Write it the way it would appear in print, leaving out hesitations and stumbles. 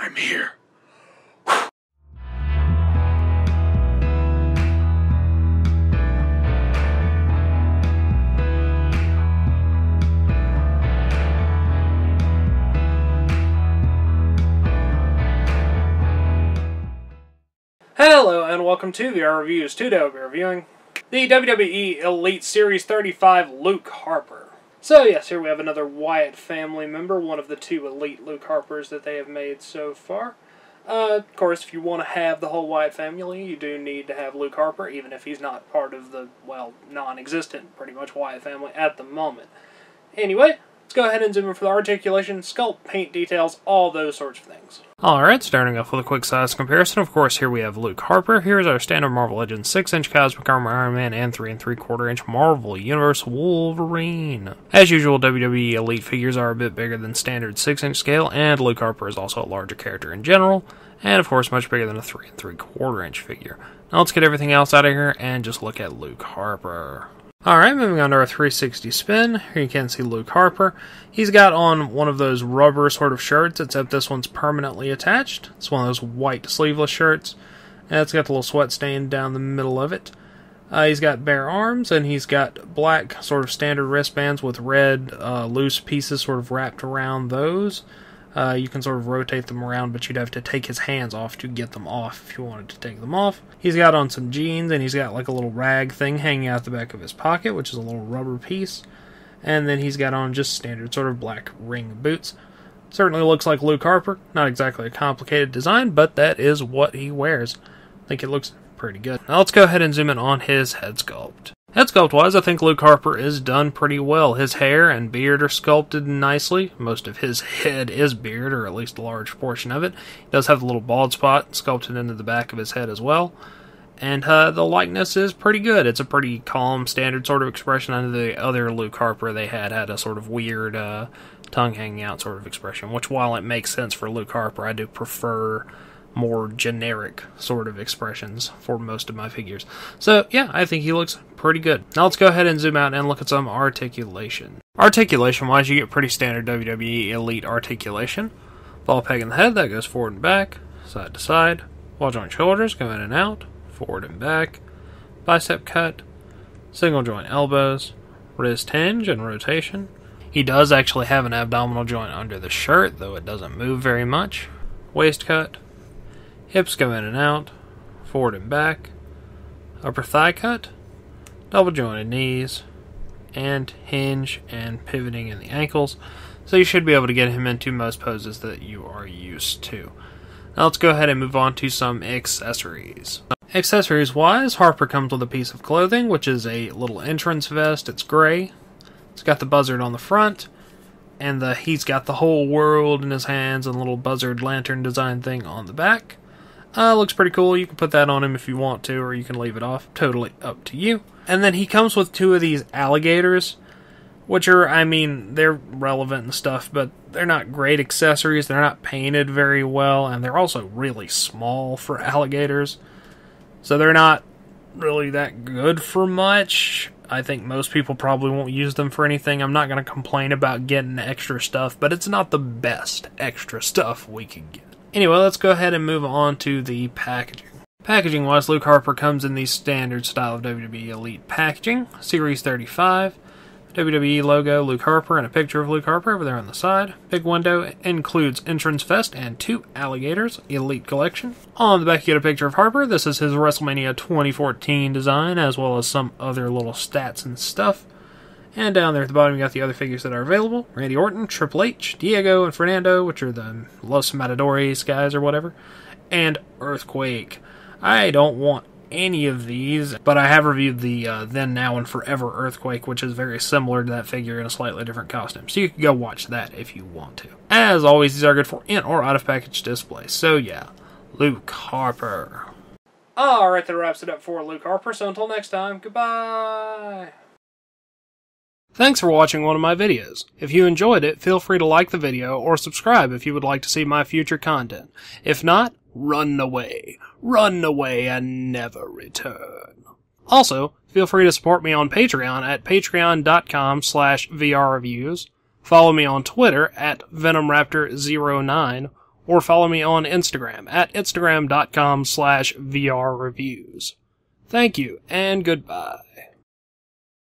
I'm here. Hello and welcome to VR Reviews. Today we'll be reviewing the WWE Elite Series 35 Luke Harper. So yes, here we have another Wyatt family member, one of the two Elite Luke Harpers that they have made so far. Of course, if you want to have the whole Wyatt family, you do need to have Luke Harper, even if he's not part of the, well, non-existent, pretty much, Wyatt family at the moment. Anyway, let's go ahead and zoom in for the articulation, sculpt, paint details, all those sorts of things. Alright, starting off with a quick size comparison. Of course, here we have Luke Harper. Here's our standard Marvel Legends 6-inch Cosmic Armor Iron Man and 3 3/4-inch Marvel Universe Wolverine. As usual, WWE Elite figures are a bit bigger than standard 6-inch scale, and Luke Harper is also a larger character in general, and of course much bigger than a 3 3/4-inch figure. Now let's get everything else out of here and just look at Luke Harper. Alright, moving on to our 360 spin. Here you can see Luke Harper. He's got on one of those rubber sort of shirts, except this one's permanently attached. It's one of those white sleeveless shirts. And it's got the little sweat stain down the middle of it. He's got bare arms, and he's got black sort of standard wristbands with red loose pieces sort of wrapped around those. You can sort of rotate them around, but you'd have to take his hands off to get them off if you wanted to take them off. He's got on some jeans, and he's got like a little rag thing hanging out the back of his pocket, which is a little rubber piece. And then he's got on just standard sort of black ring boots. Certainly looks like Luke Harper. Not exactly a complicated design, but that is what he wears. I think it looks pretty good. Now let's go ahead and zoom in on his head sculpt. Head sculpt wise, I think Luke Harper is done pretty well. His hair and beard are sculpted nicely. Most of his head is beard, or at least a large portion of it. He does have a little bald spot sculpted into the back of his head as well. And the likeness is pretty good. It's a pretty calm, standard sort of expression. Under the other Luke Harper they had a sort of weird tongue hanging out sort of expression, which while it makes sense for Luke Harper, I do prefer more generic sort of expressions for most of my figures. So yeah, I think he looks pretty good. Now let's go ahead and zoom out and look at some articulation. Articulation wise, you get pretty standard WWE Elite articulation. Ball peg in the head, that goes forward and back, side to side. Ball joint shoulders go in and out, forward and back. Bicep cut, single joint elbows, wrist hinge and rotation. He does actually have an abdominal joint under the shirt, though it doesn't move very much. Waist cut. Hips go in and out, forward and back, upper thigh cut, double jointed knees, and hinge and pivoting in the ankles. So you should be able to get him into most poses that you are used to. Now let's go ahead and move on to some accessories. Accessories wise, Harper comes with a piece of clothing, which is a little entrance vest. It's gray. It's got the buzzard on the front. And he's got the whole world in his hands and a little buzzard lantern design thing on the back. Looks pretty cool. You can put that on him if you want to, or you can leave it off. Totally up to you. And then he comes with two of these alligators, which are, I mean, they're relevant and stuff, but they're not great accessories. They're not painted very well, and they're also really small for alligators. So they're not really that good for much. I think most people probably won't use them for anything. I'm not going to complain about getting extra stuff, but it's not the best extra stuff we could get. Anyway, let's go ahead and move on to the packaging. Packaging-wise, Luke Harper comes in the standard style of WWE Elite packaging, Series 35, WWE logo, Luke Harper, and a picture of Luke Harper over there on the side. Big window includes entrance vest and two alligators, Elite Collection. On the back you get a picture of Harper. This is his WrestleMania 2014 design, as well as some other little stats and stuff. And down there at the bottom, you got the other figures that are available. Randy Orton, Triple H, Diego, and Fernando, which are the Los Matadores guys or whatever. And Earthquake. I don't want any of these, but I have reviewed the Then, Now, and Forever Earthquake, which is very similar to that figure in a slightly different costume. So you can go watch that if you want to. As always, these are good for in or out of package display. So yeah, Luke Harper. Alright, that wraps it up for Luke Harper. So until next time, goodbye. Thanks for watching one of my videos. If you enjoyed it, feel free to like the video or subscribe if you would like to see my future content. If not, run away. Run away and never return. Also, feel free to support me on Patreon at patreon.com/vrreviews. Follow me on Twitter at VenomRaptor09, or follow me on Instagram at instagram.com/vrreviews. Thank you, and goodbye.